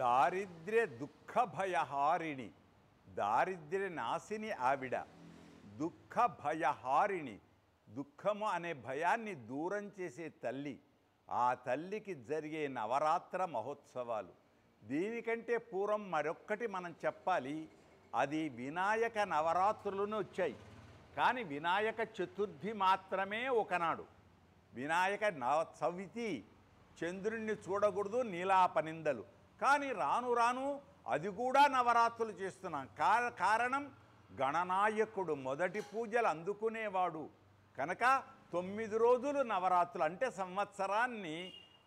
దారిద్ర్య దుఃఖ భయహారిణి, దారిద్ర్య నాశిని ఆవిడ. దుఃఖ భయహారిణి, దుఃఖము అనే భయాన్ని దూరం చేసే తల్లి. ఆ తల్లికి జరిగే నవరాత్ర మహోత్సవాలు. దీనికంటే పూర్వం మరొక్కటి మనం చెప్పాలి. అది వినాయక నవరాత్రులను వచ్చాయి, కానీ వినాయక చతుర్థి మాత్రమే ఒకనాడు. వినాయక చవితి చంద్రుణ్ణి చూడకూడదు, నీలాపనిందలు. కానీ రాను రాను అది కూడా నవరాత్రులు చేస్తున్నాం. కారణం గణనాయకుడు మొదటి పూజలు అందుకునేవాడు కనుక 9 రోజులు నవరాత్రులు. అంటే సంవత్సరాన్ని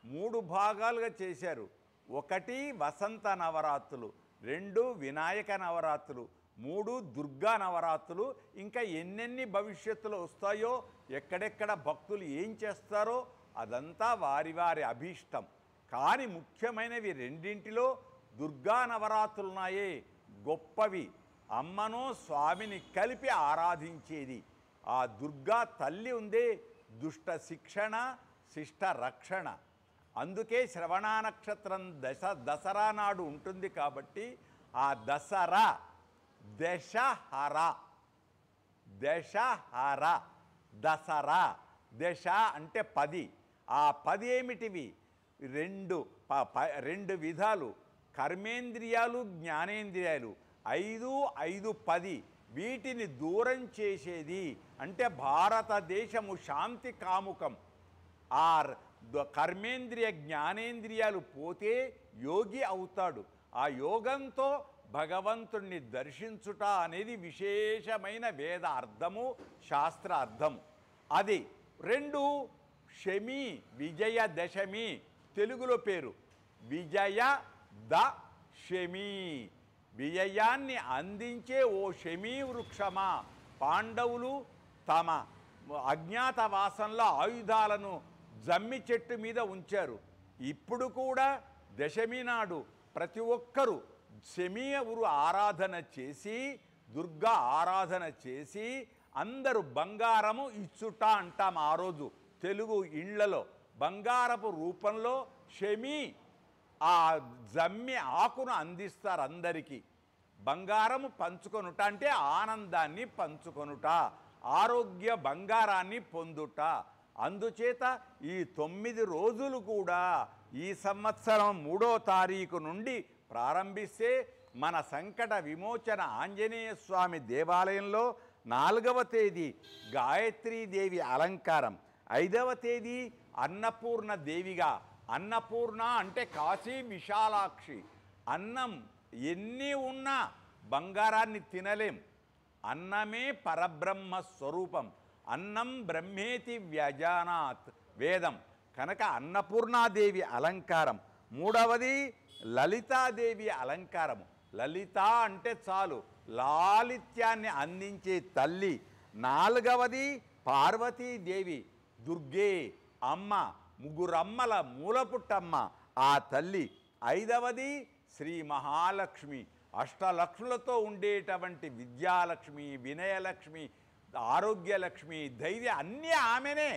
3 భాగాలుగా చేశారు. 1 వసంత నవరాత్రులు, 2 వినాయక నవరాత్రులు, 3 దుర్గా నవరాత్రులు. ఇంకా ఎన్నెన్ని భవిష్యత్తులో వస్తాయో, ఎక్కడెక్కడ భక్తులు ఏం చేస్తారో అదంతా వారి వారి అభీష్టం. కానీ ముఖ్యమైనవి రెండింటిలో దుర్గా నవరాత్రులు ఉన్నాయే గొప్పవి. అమ్మను స్వామిని కలిపి ఆరాధించేది ఆ దుర్గా తల్లి ఉందే, దుష్ట శిక్షణ శిష్ట రక్షణ. అందుకే శ్రవణ నక్షత్రం దసరా నాడు ఉంటుంది కాబట్టి ఆ దసరా దశహర, దశహర దసరా. దశ అంటే 10. ఆ 10 ఏమిటివి? 2 విధాలు, కర్మేంద్రియాలు జ్ఞానేంద్రియాలు. 5, 5, 10 వీటిని దూరం చేసేది. అంటే భారతదేశము శాంతి కాముకం. ఆ కర్మేంద్రియ జ్ఞానేంద్రియాలు పోతే యోగి అవుతాడు. ఆ యోగంతో భగవంతుణ్ణి దర్శించుట అనేది విశేషమైన వేద అర్థము, శాస్త్ర అర్థము. అది 2 శమి, విజయదశమి తెలుగులో పేరు. విజయ దశమి, విజయాన్ని అందించే ఓ శమీ వృక్షమా. పాండవులు తమ అజ్ఞాతవాసంలో ఆయుధాలను జమ్మి చెట్టు మీద ఉంచారు. ఇప్పుడు కూడా దశమి నాడు ప్రతి ఒక్కరూ శమీవురు ఆరాధన చేసి, దుర్గా ఆరాధన చేసి అందరూ బంగారము ఇచ్చుట అంటాం. ఆ రోజు తెలుగు ఇండ్లలో బంగారపు రూపంలో శమీ ఆ జమ్మి ఆకును అందిస్తారు అందరికీ. బంగారము పంచుకొనుట అంటే ఆనందాన్ని పంచుకొనుట, ఆరోగ్య బంగారాన్ని పొందుట. అందుచేత ఈ 9 రోజులు కూడా ఈ సంవత్సరం 3వ తారీఖు నుండి ప్రారంభిస్తే మన సంకట విమోచన ఆంజనేయ స్వామి దేవాలయంలో 4వ తేదీ గాయత్రీదేవి అలంకారం, 5వ తేదీ అన్నపూర్ణ దేవిగా. అన్నపూర్ణ అంటే కాశీ విశాలాక్షి. అన్నం ఎన్ని ఉన్నా బంగారాన్ని తినలేం. అన్నమే పరబ్రహ్మ స్వరూపం. అన్నం బ్రహ్మేతి వ్యజానాత్ వేదం కనుక అన్నపూర్ణాదేవి అలంకారం. 3వది లలితాదేవి అలంకారము. లలిత అంటే చాలు, లాలిత్యాన్ని అందించే తల్లి. 4వది పార్వతీదేవి, దుర్గే అమ్మ, 3 అమ్మల మూలపుట్టమ్మ ఆ తల్లి. 5వది శ్రీ మహాలక్ష్మి, అష్టలక్ష్ములతో ఉండేటువంటి విద్యాలక్ష్మి, వినయలక్ష్మి, ఆరోగ్యలక్ష్మి, ధైర్య అన్నీ ఆమెనే,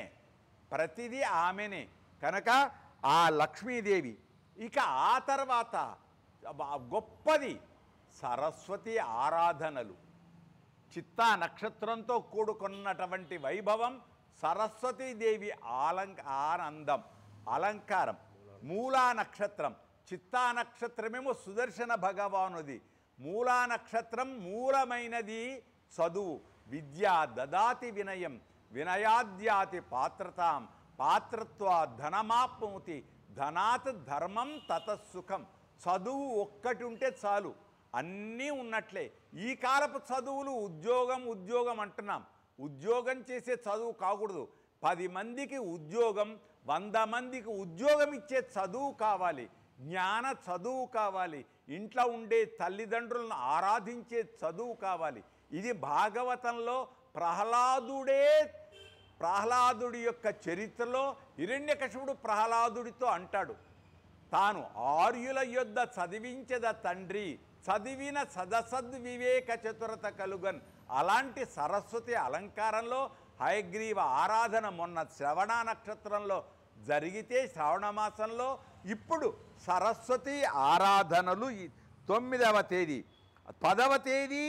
ప్రతిదీ ఆమెనే కనుక ఆ లక్ష్మీదేవి. ఇక ఆ తర్వాత గొప్పది సరస్వతి ఆరాధనలు. చిత్తా నక్షత్రంతో కూడుకున్నటువంటి వైభవం సరస్వతీదేవి ఆనందం అలంకారం. మూలా నక్షత్రం, చిత్తా నక్షత్రమేమో సుదర్శన భగవానుది. మూలా నక్షత్రం మూలమైనది చదువు. విద్య దదాతి వినయం, వినయాద్యాతి పాత్రతాం, పాత్రత్వా ధనమాప్నోతి, ధనాత్ ధర్మం తతసుఖం. చదువు ఒక్కటి ఉంటే చాలు, అన్నీ ఉన్నట్లే. ఈ కాలపు చదువులు ఉద్యోగం అంటున్నాం. ఉద్యోగం చేసే చదువు కాకూడదు. 10 మందికి ఉద్యోగం, 100 మందికి ఉద్యోగం ఇచ్చే చదువు కావాలి. జ్ఞాన చదువు కావాలి. ఇంట్లో ఉండే తల్లిదండ్రులను ఆరాధించే చదువు కావాలి. ఇది భాగవతంలో ప్రహ్లాదుడి యొక్క చరిత్రలో హిరణ్యకశిపుడు ప్రహ్లాదుడితో అంటాడు, తాను ఆర్యుల యొద్ద చదివించద తండ్రి, చదివిన సదసద్వివేక చతురత కలుగన్. అలాంటి సరస్వతి అలంకారంలో హయగ్రీవ ఆరాధన మొన్న శ్రవణ నక్షత్రంలో జరిగితే శ్రావణ మాసంలో ఇప్పుడు సరస్వతి ఆరాధనలు 9వ తేదీ, 10వ తేదీ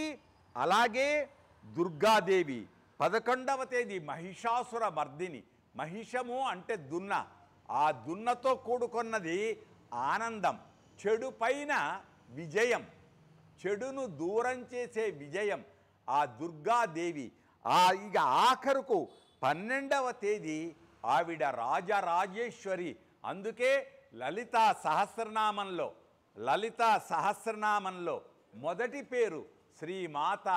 అలాగే దుర్గాదేవి, 11వ తేదీ మహిషాసుర మర్దిని. మహిషము అంటే దున్న, ఆ దున్నతో కూడుకున్నది ఆనందం, చెడు పైన విజయం, చెడును దూరం చేసే విజయం ఆ దుర్గాదేవి. ఇక ఆఖరుకు 12వ తేదీ ఆవిడ రాజరాజేశ్వరి. అందుకే లలితా సహస్రనామంలో మొదటి పేరు శ్రీమాత,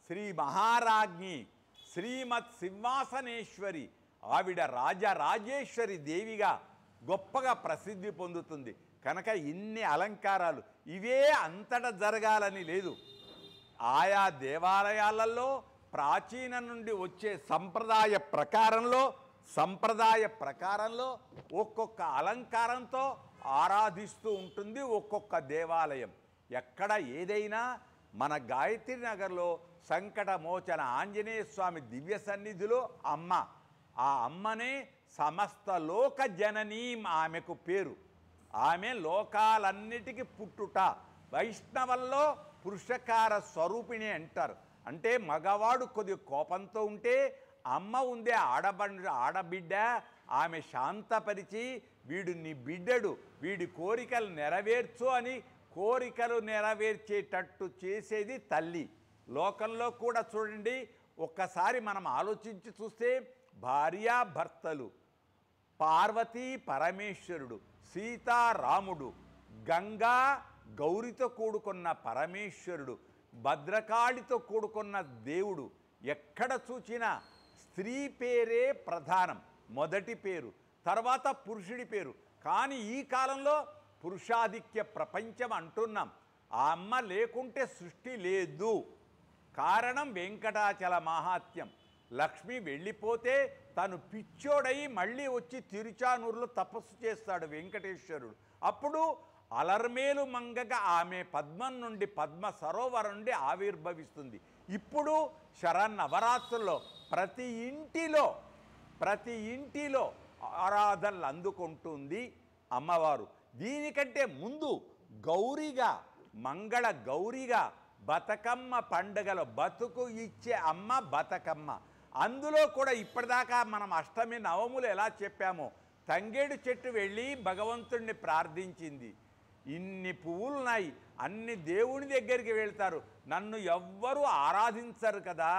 శ్రీ మహారాజ్ఞి, శ్రీమత్ సింహాసనేశ్వరి. ఆవిడ రాజరాజేశ్వరి దేవిగా గొప్పగా ప్రసిద్ధి పొందుతుంది. కనుక ఇన్ని అలంకారాలు ఇవే అంతటా జరగాలని లేదు. ఆయా దేవాలయాలలో ప్రాచీన నుండి వచ్చే సంప్రదాయ ప్రకారంలో ఒక్కొక్క అలంకారంతో ఆరాధిస్తూ ఉంటుంది ఒక్కొక్క దేవాలయం. ఎక్కడ ఏదైనా మన గాయత్రి నగర్లో సంకటమోచన ఆంజనేయ స్వామి దివ్య సన్నిధిలో అమ్మ, ఆ అమ్మనే సమస్త లోక జననీం ఆమెకు పేరు. ఆమె లోకాలన్నిటికీ పుట్టుట. వైష్ణవంలో పురుషకార స్వరూపిణి అంటారు. అంటే మగవాడు కొద్ది కోపంతో ఉంటే అమ్మ ఉందే ఆడబిడ్డ, ఆమె శాంతపరిచి వీడు నీ బిడ్డడు, వీడి కోరికలు నెరవేర్చు అని కోరికలు నెరవేర్చేటట్టు చేసేది తల్లి. లోకంలో కూడా చూడండి, ఒక్కసారి మనం ఆలోచించి చూస్తే భార్యాభర్తలు, పార్వతీ పరమేశ్వరుడు, సీతారాముడు, గంగా గౌరితో కూడుకున్న పరమేశ్వరుడు, భద్రకాళితో కూడుకున్న దేవుడు, ఎక్కడ చూచినా స్త్రీ పేరే ప్రధానం, మొదటి పేరు, తర్వాత పురుషుడి పేరు. కానీ ఈ కాలంలో పురుషాధిక్య ప్రపంచం అంటున్నాం. ఆ అమ్మ లేకుంటే సృష్టి లేదు. కారణం వెంకటాచల మహాత్మ్యం. లక్ష్మి వెళ్ళిపోతే తను పిచ్చోడై మళ్ళీ వచ్చి తిరుచానూరులో తపస్సు చేస్తాడు వెంకటేశ్వరుడు. అప్పుడు అలర్మేలు మంగగా ఆమె పద్మం నుండి పద్మ సరోవరం నుండి ఆవిర్భవిస్తుంది. ఇప్పుడు శరన్నవరాత్రుల్లో ప్రతి ఇంటిలో ఆరాధనలు అందుకుంటుంది అమ్మవారు. దీనికంటే ముందు గౌరిగా, మంగళ గౌరిగా బతుకమ్మ పండుగలో బతుకు ఇచ్చే అమ్మ బతుకమ్మ. అందులో కూడా ఇప్పటిదాకా మనం అష్టమి నవములు ఎలా చెప్పామో, తంగేడు చెట్టు వెళ్ళి భగవంతుడిని ప్రార్థించింది. ఇన్ని పువ్వులున్నాయి, అన్ని దేవుని దగ్గరికి వెళ్తారు, నన్ను ఎవ్వరూ ఆరాధించరు కదా.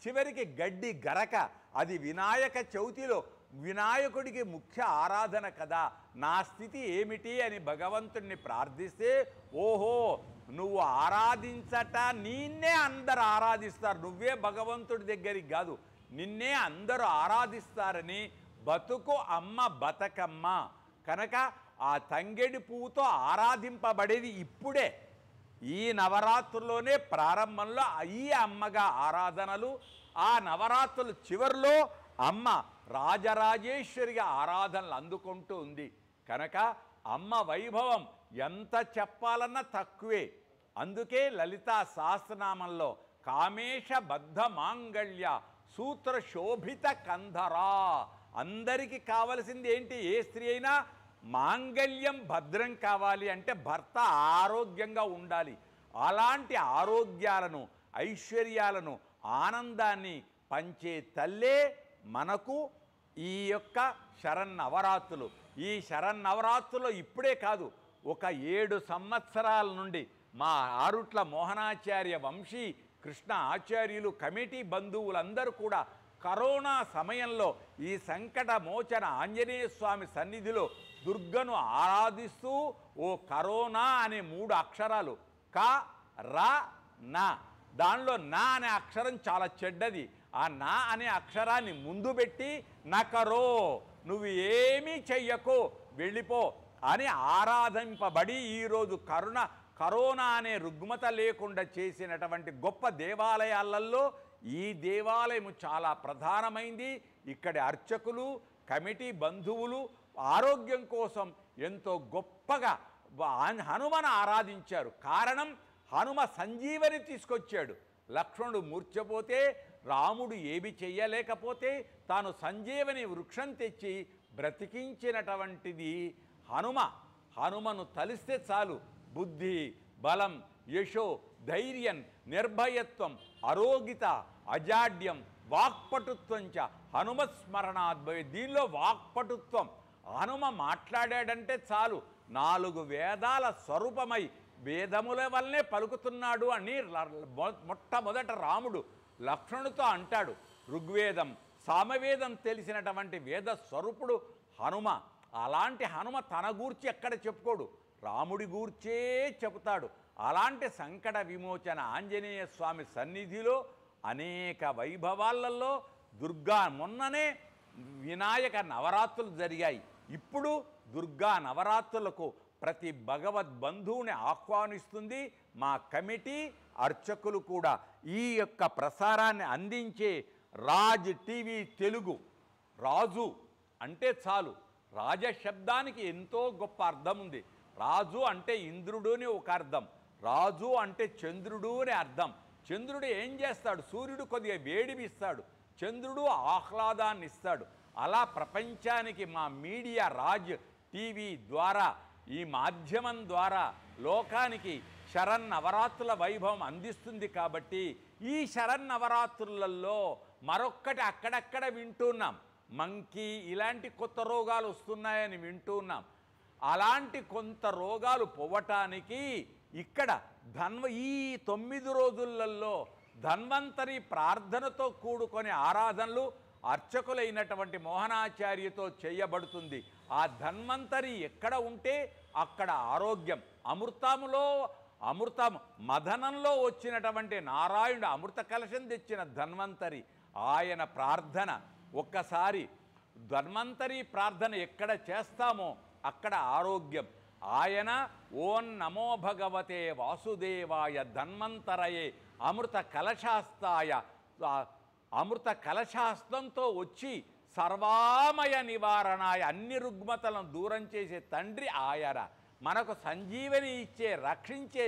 చివరికి గడ్డి గరక, అది వినాయక చవితిలో వినాయకుడికి ముఖ్య ఆరాధన కదా, నా స్థితి ఏమిటి అని భగవంతుడిని ప్రార్థిస్తే, ఓహో నువ్వు ఆరాధించట నిన్నే అందరు ఆరాధిస్తారు, నువ్వే భగవంతుడి దగ్గరికి కాదు, నిన్నే అందరూ ఆరాధిస్తారని బతుకు అమ్మ బతుకమ్మ. కనుక ఆ తంగెడి పువ్వుతో ఆరాధింపబడేది ఇప్పుడే, ఈ నవరాత్రుల్లోనే ప్రారంభంలో ఈ అమ్మగా ఆరాధనలు. ఆ నవరాత్రులు చివరిలో అమ్మ రాజరాజేశ్వరిగా ఆరాధనలు అందుకుంటూ ఉంది. కనుక అమ్మ వైభవం ఎంత చెప్పాలన్నా తక్కువే. అందుకే లలితా సహస్రనామంలో కామేశ బద్ధ మాంగళ్య సూత్ర శోభిత కంధరా, అందరికీ కావలసింది ఏంటి? ఏ స్త్రీ అయినా మాంగళ్యం భద్రం కావాలి అంటే భర్త ఆరోగ్యంగా ఉండాలి. అలాంటి ఆరోగ్యాలను, ఐశ్వర్యాలను, ఆనందాన్ని పంచే తల్లే మనకు ఈ యొక్క శరన్నవరాత్రులు. ఈ శరన్నవరాత్రులు ఇప్పుడే కాదు, ఒక 7 సంవత్సరాల నుండి మా ఆరుట్ల మోహనాచార్య వంశీ కృష్ణ ఆచార్యులు, కమిటీ బంధువులందరూ కూడా కరోనా సమయంలో ఈ సంకట మోచన ఆంజనేయ స్వామి సన్నిధిలో దుర్గను ఆరాధిస్తూ ఓ కరోనా అనే 3 అక్షరాలు క ర నా, దానిలో నా అనే అక్షరం చాలా చెడ్డది. ఆ నా అనే అక్షరాన్ని ముందు పెట్టి నకరో, నువ్వు ఏమీ చెయ్యకు, వెళ్ళిపో అని ఆరాధింపబడి ఈరోజు కరోనా అనే రుగ్మత లేకుండా చేసినటువంటి గొప్ప దేవాలయాలలో ఈ దేవాలయం చాలా ప్రధానమైంది. ఇక్కడి అర్చకులు, కమిటీ బంధువులు ఆరోగ్యం కోసం ఎంతో గొప్పగా హనుమను ఆరాధించారు. కారణం, హనుమ సంజీవని తీసుకొచ్చాడు. లక్ష్మణుడు మూర్ఛపోతే, రాముడు ఏమి చెయ్యలేకపోతే తాను సంజీవని వృక్షం తెచ్చి బ్రతికించినటువంటిది హనుమ. హనుమను తలిస్తే చాలు బుద్ధి, బలం, యశో, ధైర్యం, నిర్భయత్వం, అరోగిత, అజాడ్యం, వాక్పటుత్వం చ హనుమస్మరణాద్భయ. దీనిలో వాక్పటుత్వం, హనుమ మాట్లాడాడంటే చాలు 4 వేదాల స్వరూపమై వేదముల వల్లనే పలుకుతున్నాడు అని మొట్టమొదట రాముడు లక్ష్మణుడితో అంటాడు. ఋగ్వేదం, సామవేదం తెలిసినటువంటి వేద స్వరూపుడు హనుమ. అలాంటి హనుమ తన గూర్చి ఎక్కడ చెప్పుకోడు, రాముడి గూర్చే చెబుతాడు. అలాంటి సంకట విమోచన ఆంజనేయ స్వామి సన్నిధిలో అనేక వైభవాలలో దుర్గా, మొన్ననే వినాయక నవరాత్రులు జరిగాయి. ఇప్పుడు దుర్గా నవరాత్రులకు ప్రతి భగవద్బంధువుని ఆహ్వానిస్తుంది మా కమిటీ, అర్చకులు కూడా. ఈ యొక్క ప్రసారాన్ని అందించే రాజ్ టీవీ తెలుగు. రాజు అంటే చాలు, రాజశబ్దానికి ఎంతో గొప్ప అర్థం ఉంది. రాజు అంటే ఇంద్రుడు అని ఒక అర్థం, రాజు అంటే చంద్రుడు అని అర్థం. చంద్రుడు ఏం చేస్తాడు? సూర్యుడు కొద్దిగా వేడిమిస్తాడు, చంద్రుడు ఆహ్లాదాన్ని ఇస్తాడు. అలా ప్రపంచానికి మా మీడియా రాజ్ టీవీ ద్వారా, ఈ మాధ్యమం ద్వారా లోకానికి శరన్నవరాత్రుల వైభవం అందిస్తుంది. కాబట్టి ఈ శరన్నవరాత్రులలో మరొక్కటి అక్కడక్కడ వింటున్నాం, మంకీ ఇలాంటి కొత్త రోగాలు వస్తున్నాయని వింటున్నాం. అలాంటి కొంత రోగాలు పోవటానికి ఇక్కడ ఈ 9 రోజులలో ధన్వంతరి ప్రార్థనతో కూడుకొని ఆరాధనలు అర్చకులైనటువంటి మోహనాచార్యతో చేయబడుతుంది. ఆ ధన్వంతరి ఎక్కడ ఉంటే అక్కడ ఆరోగ్యం. అమృతం మదనంలో వచ్చినటువంటి నారాయణుడు అమృత కలశం తెచ్చిన ధన్వంతరి, ఆయన ప్రార్థన ఒక్కసారి ధన్వంతరి ప్రార్థన ఎక్కడ చేస్తామో అక్కడ ఆరోగ్యం. ఆయన ఓం నమో భగవతే వాసుదేవాయ ధన్వంతరయే అమృత కలశాస్తాయ, అమృత కలశాస్తంతో వచ్చి సర్వామయ నివారణాయ, అన్ని రుగ్మతలను దూరం చేసే తండ్రి ఆయన. మనకు సంజీవని ఇచ్చే, రక్షించే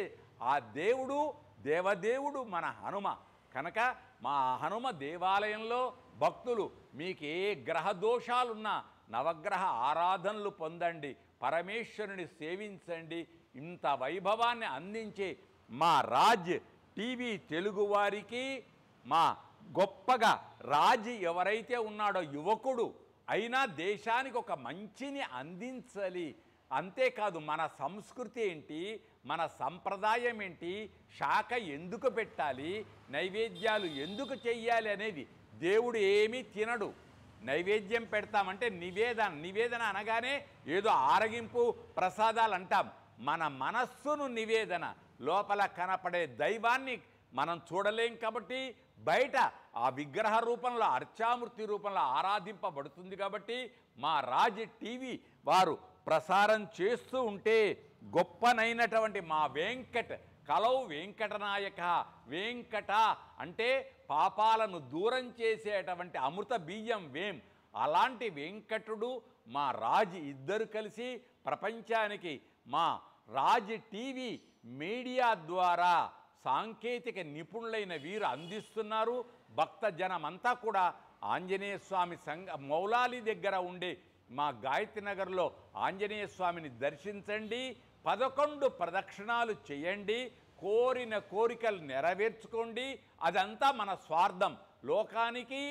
ఆ దేవుడు, దేవదేవుడు మన హనుమ. కనుక మా హనుమ దేవాలయంలో భక్తులు మీకు ఏ గ్రహ దోషాలున్నా నవగ్రహ ఆరాధనలు పొందండి, పరమేశ్వరుని సేవించండి. ఇంత వైభవాన్ని అందించే మా రాజ్ టీవీ తెలుగు వారికి, మా గొప్పగా రాజు ఎవరైతే ఉన్నాడో యువకుడు అయినా దేశానికి ఒక మంచిని అందించాలి. అంతేకాదు మన సంస్కృతి ఏంటి, మన సంప్రదాయం ఏంటి, శాఖ ఎందుకు పెట్టాలి, నైవేద్యాలు ఎందుకు చెయ్యాలి అనేది. దేవుడు ఏమీ తినడు, నైవేద్యం పెడతామంటే నివేదన అనగానే ఏదో ఆరగింపు ప్రసాదాలు అంటాం. మన మనస్సును నివేదన, లోపల కనపడే దైవాన్ని మనం చూడలేం కాబట్టి బయట ఆ విగ్రహ రూపంలో, అర్చామూర్తి రూపంలో ఆరాధింపబడుతుంది. కాబట్టి మా రాజ్ టీవీ వారు ప్రసారం చేస్తూ ఉంటే గొప్పనైనటువంటి మా కలౌ వెంకటనాయక, వెంకట అంటే పాపాలను దూరం చేసేటువంటి అమృత బియ్యం వేం. అలాంటి వెంకటుడు మా రాజ్ ఇద్దరు కలిసి ప్రపంచానికి మా రాజ్ టీవీ మీడియా ద్వారా సాంకేతిక నిపుణులైన వీరు అందిస్తున్నారు. భక్త జనమంతా కూడా ఆంజనేయ స్వామి మౌలాలి దగ్గర ఉండే మా గాయత్రి నగర్లో ఆంజనేయ స్వామిని దర్శించండి, 11 ప్రదక్షిణాలు చేయండి, కోరిన కోరికలు నెరవేర్చుకోండి. అదంతా మన స్వార్థం, లోకానికి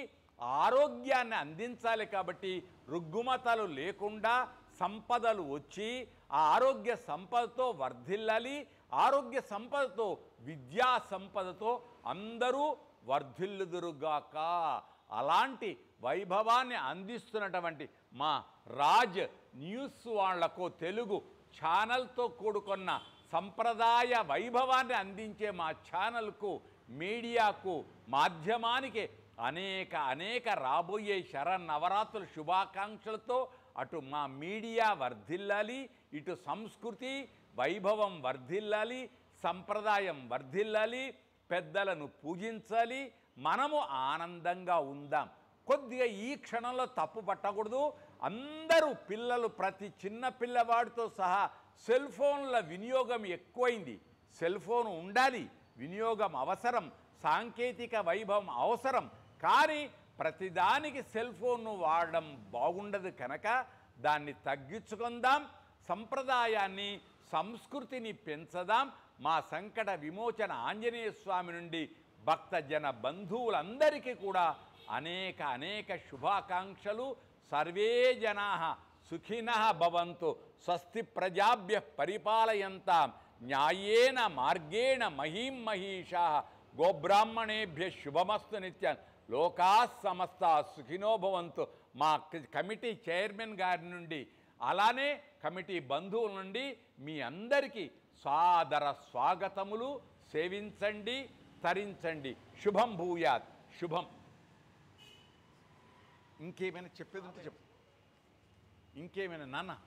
ఆరోగ్యాన్ని అందించాలి. కాబట్టి రుగ్గుమతలు లేకుండా సంపదలు వచ్చి ఆ ఆరోగ్య సంపదతో వర్ధిల్లాలి. ఆరోగ్య సంపదతో, విద్యా సంపదతో అందరూ వర్ధిల్లుదురుగాక. అలాంటి వైభవాన్ని అందిస్తున్నటువంటి మా రాజ్ న్యూస్ వాళ్లకు, తెలుగు ఛానల్తో కూడుకున్న సంప్రదాయ వైభవాన్ని అందించే మా ఛానల్కు, మీడియాకు, మాధ్యమానికి అనేక రాబోయే శరన్నవరాత్రుల శుభాకాంక్షలతో అటు మా మీడియా వర్ధిల్లాలి, ఇటు సంస్కృతి వైభవం వర్ధిల్లాలి, సంప్రదాయం వర్ధిల్లాలి, పెద్దలను పూజించాలి, మనము ఆనందంగా ఉందాం. కొద్దిగా ఈ క్షణంలో తప్పు పట్టకూడదు. అందరూ పిల్లలు, ప్రతి చిన్న పిల్లవాడితో సహా సెల్ ఫోన్ల వినియోగం ఎక్కువైంది. సెల్ ఫోన్ ఉండాలి, వినియోగం అవసరం, సాంకేతిక వైభవం అవసరం. కానీ ప్రతిదానికి సెల్ ఫోన్ను వాడడం బాగుండదు కనుక దాన్ని తగ్గించుకుందాం, సంప్రదాయాన్ని సంస్కృతిని పెంచదాం. మా సంకట విమోచన ఆంజనేయ స్వామి నుండి భక్తజన బంధువులందరికీ కూడా అనేక అనేక శుభాకాంక్షలు. సర్వే జనా సుఖినః భవంతు, స్వస్తి ప్రజాభ్య పరిపాలయంతాం న్యాయేన మార్గేణ మహీం మహీషా, గోబ్రాహ్మణేభ్య శుభమస్తు నిత్యం, లోకా సమస్త సుఖినో భవంతు. మా కమిటీ చైర్మన్ గారి నుండి అలానే కమిటీ బంధువుల నుండి మీ అందరికీ సాదర స్వాగతములు. సేవించండి, తరించండి. శుభం భూయాత్. శుభం. ఇంకేమైనా చెప్పేది ఉంటే చెప్పు. ఇంకేమైనా నాన్న?